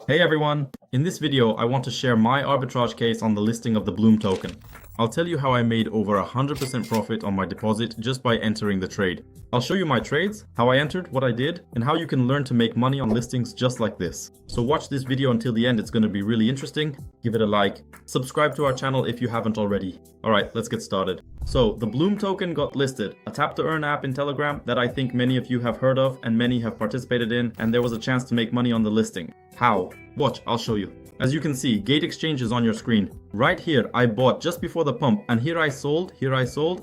Hey everyone! In this video, I want to share my arbitrage case on the listing of the Blum token. I'll tell you how I made over 100% profit on my deposit just by entering the trade. I'll show you my trades, how I entered, what I did, and how you can learn to make money on listings just like this. So watch this video until the end, it's going to be really interesting. Give it a like. Subscribe to our channel if you haven't already. Alright, let's get started. So, the Blum token got listed, a tap to earn app in Telegram that I think many of you have heard of and many have participated in, and there was a chance to make money on the listing. How? Watch, I'll show you. As you can see, Gate Exchange is on your screen. Right here, I bought just before the pump, and here I sold,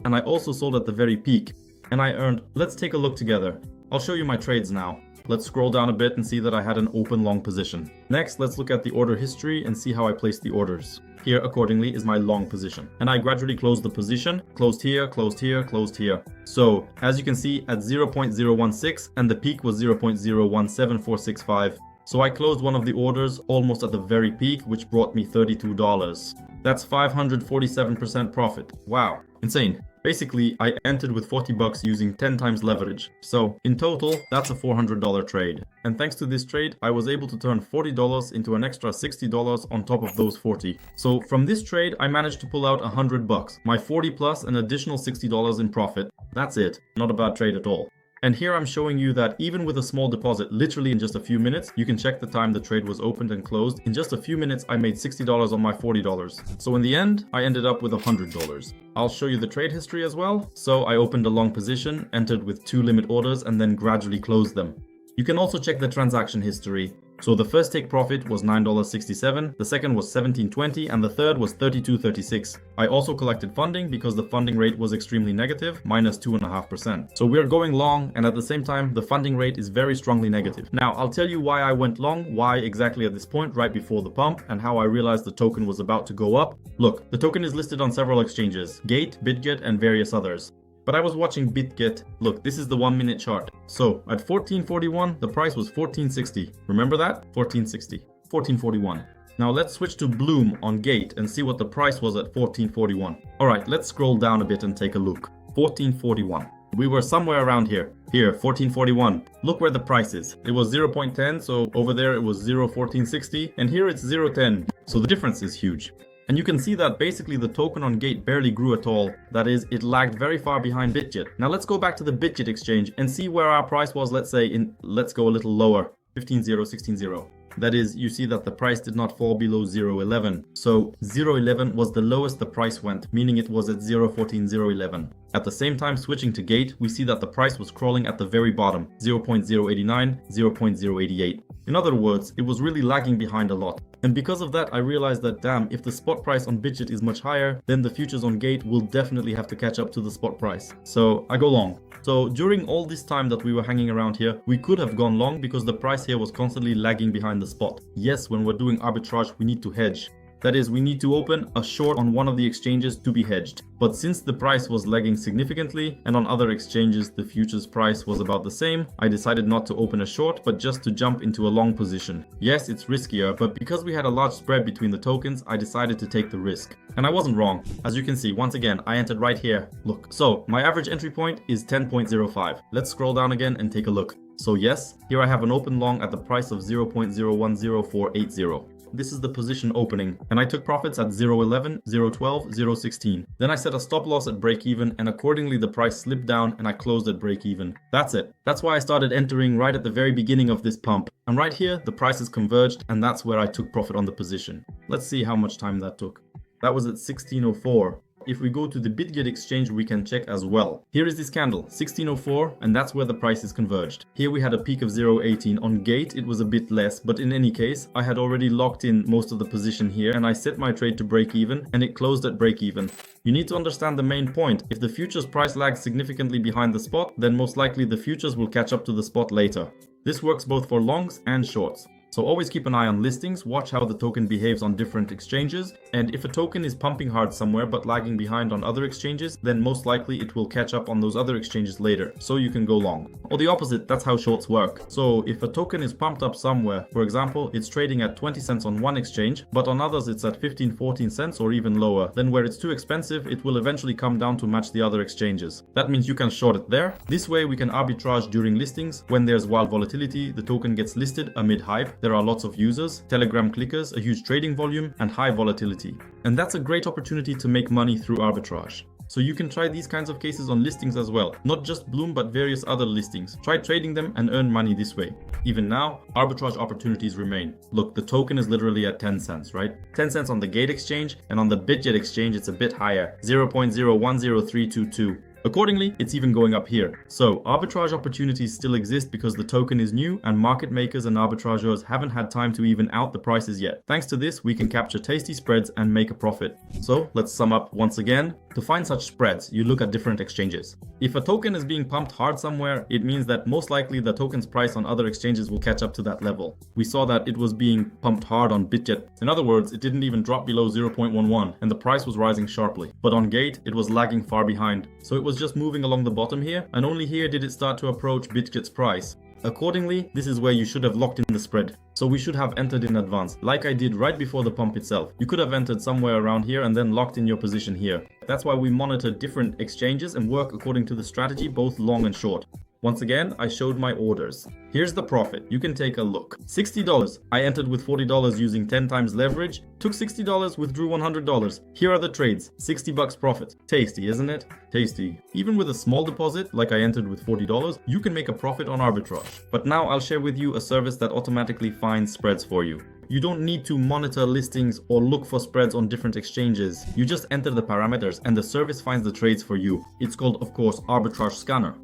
and I also sold at the very peak. And I earned. Let's take a look together. I'll show you my trades now. Let's scroll down a bit and see that I had an open long position. Next, let's look at the order history and see how I placed the orders. Here, accordingly, is my long position. And I gradually closed the position, closed here, closed here, closed here. So, as you can see, at 0.016, and the peak was 0.017465. So I closed one of the orders almost at the very peak, which brought me $32. That's 547% profit. Wow, insane. Basically, I entered with 40 bucks using 10 times leverage. So, in total, that's a $400 trade. And thanks to this trade, I was able to turn $40 into an extra $60 on top of those 40. So, from this trade, I managed to pull out 100 bucks. My 40 plus an additional $60 in profit. That's it. Not a bad trade at all. And here I'm showing you that even with a small deposit, literally in just a few minutes, you can check the time the trade was opened and closed. In just a few minutes, I made $60 on my $40. So in the end, I ended up with $100. I'll show you the trade history as well. So I opened a long position, entered with 2 limit orders, and then gradually closed them. You can also check the transaction history. So the first take profit was $9.67, the second was $17.20, and the third was $32.36. I also collected funding because the funding rate was extremely negative, minus 2.5%. So we're going long, and at the same time, the funding rate is very strongly negative. Now, I'll tell you why I went long, why exactly at this point, right before the pump, and how I realized the token was about to go up. Look, the token is listed on several exchanges, Gate, BitGet, and various others. But I was watching BitGet. Look, this is the 1 minute chart. So at 1441, the price was 1460. Remember that? 1460. 1441. Now let's switch to Blum on Gate and see what the price was at 1441. Alright, let's scroll down a bit and take a look. 1441. We were somewhere around here. Here, 1441. Look where the price is. It was 0.10, so over there it was 0.1460, and here it's 0.10. So the difference is huge. And you can see that basically the token on Gate barely grew at all. That is, it lagged very far behind BitGet. Now let's go back to the BitGet exchange and see where our price was, let's say, let's go a little lower, 15.0, 16.0. That is, you see that the price did not fall below 0.11. So 0.11 was the lowest the price went, meaning it was at 0.14, 0.11. At the same time, switching to Gate, we see that the price was crawling at the very bottom, 0.089, 0.088. In other words, it was really lagging behind a lot. And because of that, I realized that damn, if the spot price on BitGet is much higher, then the futures on Gate will definitely have to catch up to the spot price. So I go long. So during all this time that we were hanging around here, we could have gone long because the price here was constantly lagging behind the spot. Yes, when we're doing arbitrage, we need to hedge. That is, we need to open a short on one of the exchanges to be hedged. But since the price was lagging significantly, and on other exchanges the futures price was about the same, I decided not to open a short, but just to jump into a long position. Yes, it's riskier, but because we had a large spread between the tokens, I decided to take the risk. And I wasn't wrong. As you can see, once again, I entered right here. Look. So, my average entry point is 10.05. Let's scroll down again and take a look. So yes, here I have an open long at the price of 0.010480. This is the position opening, and I took profits at 0.11, 0.12, 0.16. Then I set a stop loss at break even, and accordingly the price slipped down and I closed at break even. That's it. That's why I started entering right at the very beginning of this pump. And right here, the prices converged, and that's where I took profit on the position. Let's see how much time that took. That was at 16.04. If we go to the BitGet exchange, we can check as well. Here is this candle, 16.04, and that's where the prices converged. Here we had a peak of 0.18. On Gate, it was a bit less, but in any case, I had already locked in most of the position here, and I set my trade to break even, and it closed at break even. You need to understand the main point. If the futures price lags significantly behind the spot, then most likely the futures will catch up to the spot later. This works both for longs and shorts. So always keep an eye on listings, watch how the token behaves on different exchanges, and if a token is pumping hard somewhere but lagging behind on other exchanges, then most likely it will catch up on those other exchanges later, so you can go long. Or the opposite, that's how shorts work. So if a token is pumped up somewhere, for example, it's trading at 20 cents on one exchange, but on others it's at 15, 14 cents or even lower, then where it's too expensive, it will eventually come down to match the other exchanges. That means you can short it there. This way we can arbitrage during listings. When there's wild volatility, the token gets listed amid hype, There are lots of users, Telegram clickers, a huge trading volume, and high volatility. And that's a great opportunity to make money through arbitrage. So you can try these kinds of cases on listings as well, not just Blum but various other listings. Try trading them and earn money this way. Even now, arbitrage opportunities remain. Look, the token is literally at 10 cents, right? 10 cents on the Gate exchange, and on the Bitget exchange it's a bit higher, 0.010322. Accordingly, it's even going up here. So arbitrage opportunities still exist because the token is new and market makers and arbitrageurs haven't had time to even out the prices yet. Thanks to this, we can capture tasty spreads and make a profit. So let's sum up once again. To find such spreads, you look at different exchanges. If a token is being pumped hard somewhere, it means that most likely the token's price on other exchanges will catch up to that level. We saw that it was being pumped hard on Bitget. In other words, it didn't even drop below 0.11 and the price was rising sharply. But on Gate, it was lagging far behind. So it was just moving along the bottom here, and only here did it start to approach Bitget's price. Accordingly, this is where you should have locked in the spread. So we should have entered in advance, like I did right before the pump itself. You could have entered somewhere around here and then locked in your position here. That's why we monitor different exchanges and work according to the strategy, both long and short. Once again, I showed my orders. Here's the profit. You can take a look. $60. I entered with $40 using 10 times leverage. Took $60, withdrew $100. Here are the trades. $60 profit. Tasty, isn't it? Tasty. Even with a small deposit, like I entered with $40, you can make a profit on arbitrage. But now I'll share with you a service that automatically finds spreads for you. You don't need to monitor listings or look for spreads on different exchanges. You just enter the parameters and the service finds the trades for you. It's called, of course, Arbitrage Scanner.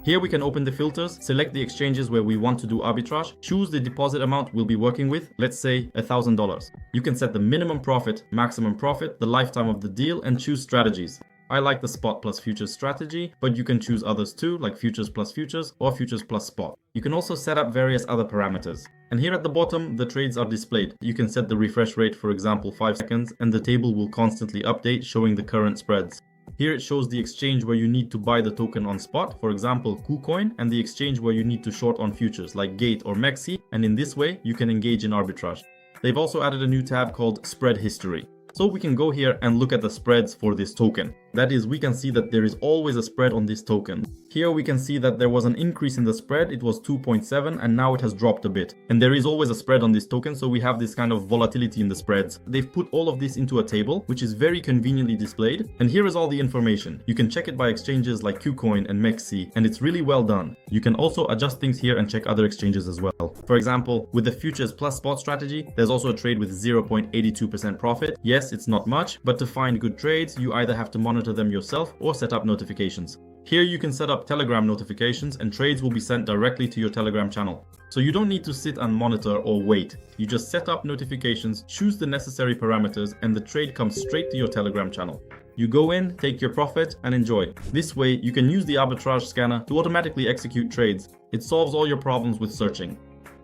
Here we can open the filters, select the exchanges where we want to do arbitrage, choose the deposit amount we'll be working with, let's say $1,000. You can set the minimum profit, maximum profit, the lifetime of the deal, and choose strategies. I like the spot plus futures strategy, but you can choose others too, like futures plus futures or futures plus spot. You can also set up various other parameters. And here at the bottom, the trades are displayed. You can set the refresh rate, for example, 5 seconds, and the table will constantly update, showing the current spreads. Here it shows the exchange where you need to buy the token on spot, for example KuCoin, and the exchange where you need to short on futures like Gate or Mexi, and in this way you can engage in arbitrage. They've also added a new tab called Spread History. So we can go here and look at the spreads for this token. That is, we can see that there is always a spread on this token. Here we can see that there was an increase in the spread, it was 2.7 and now it has dropped a bit. And there is always a spread on this token, so we have this kind of volatility in the spreads. They've put all of this into a table, which is very conveniently displayed. And here is all the information. You can check it by exchanges like KuCoin and Mexi, and it's really well done. You can also adjust things here and check other exchanges as well. For example, with the futures plus spot strategy, there's also a trade with 0.82% profit. Yes, it's not much, but to find good trades, you either have to monitor them yourself or set up notifications. Here you can set up Telegram notifications and trades will be sent directly to your Telegram channel. So you don't need to sit and monitor or wait. You just set up notifications, choose the necessary parameters, and the trade comes straight to your Telegram channel. You go in, take your profit, and enjoy. This way, you can use the Arbitrage Scanner to automatically execute trades. It solves all your problems with searching.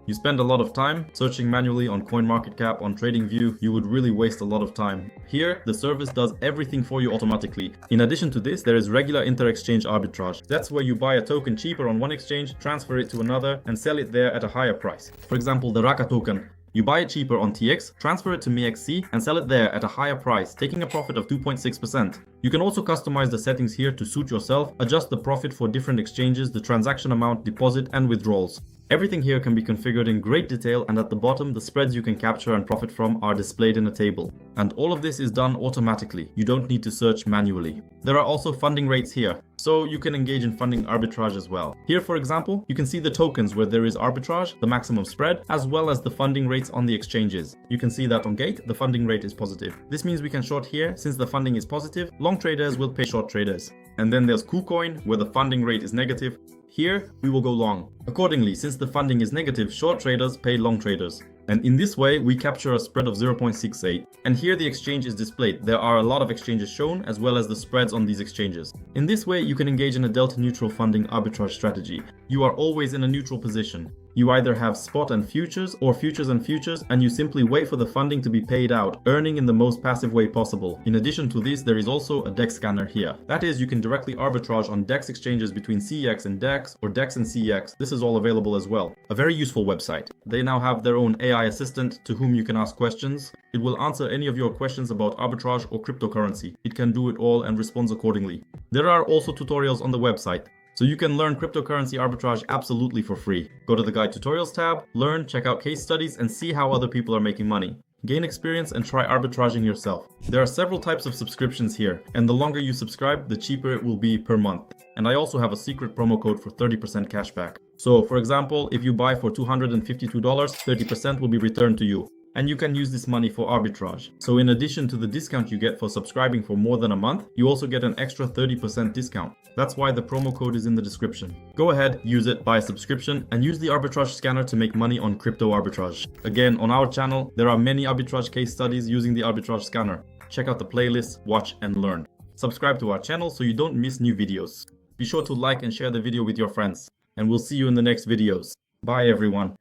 You spend a lot of time searching manually on CoinMarketCap, on TradingView, you would really waste a lot of time. Here, the service does everything for you automatically. In addition to this, there is regular inter-exchange arbitrage. That's where you buy a token cheaper on one exchange, transfer it to another, and sell it there at a higher price. For example, the Raka token. You buy it cheaper on TX, transfer it to MEXC, and sell it there at a higher price, taking a profit of 2.6%. You can also customize the settings here to suit yourself, adjust the profit for different exchanges, the transaction amount, deposit, and withdrawals. Everything here can be configured in great detail, and at the bottom, the spreads you can capture and profit from are displayed in a table. And all of this is done automatically. You don't need to search manually. There are also funding rates here, so you can engage in funding arbitrage as well. Here, for example, you can see the tokens where there is arbitrage, the maximum spread, as well as the funding rates on the exchanges. You can see that on Gate, the funding rate is positive. This means we can short here. Since the funding is positive, long traders will pay short traders. And then there's KuCoin, where the funding rate is negative. Here, we will go long. Accordingly, since the funding is negative, short traders pay long traders. And in this way, we capture a spread of 0.68. And here the exchange is displayed. There are a lot of exchanges shown, as well as the spreads on these exchanges. In this way, you can engage in a delta neutral funding arbitrage strategy. You are always in a neutral position. You either have spot and futures or futures and futures, and you simply wait for the funding to be paid out, earning in the most passive way possible. In addition to this, there is also a DEX scanner here. That is, you can directly arbitrage on DEX exchanges between CEX and DEX, or DEX and CEX. This is all available as well. A very useful website. They now have their own AI assistant to whom you can ask questions. It will answer any of your questions about arbitrage or cryptocurrency. It can do it all and responds accordingly. There are also tutorials on the website. So you can learn cryptocurrency arbitrage absolutely for free. Go to the Guide Tutorials tab, learn, check out case studies, and see how other people are making money. Gain experience and try arbitraging yourself. There are several types of subscriptions here, and the longer you subscribe, the cheaper it will be per month. And I also have a secret promo code for 30% cashback. So for example, if you buy for $252, 30% will be returned to you. And you can use this money for arbitrage. So in addition to the discount you get for subscribing for more than a month, you also get an extra 30% discount. That's why the promo code is in the description. Go ahead, use it, buy a subscription, and use the Arbitrage Scanner to make money on crypto arbitrage. Again, on our channel, there are many arbitrage case studies using the Arbitrage Scanner. Check out the playlist, watch and learn. Subscribe to our channel so you don't miss new videos. Be sure to like and share the video with your friends. And we'll see you in the next videos. Bye everyone.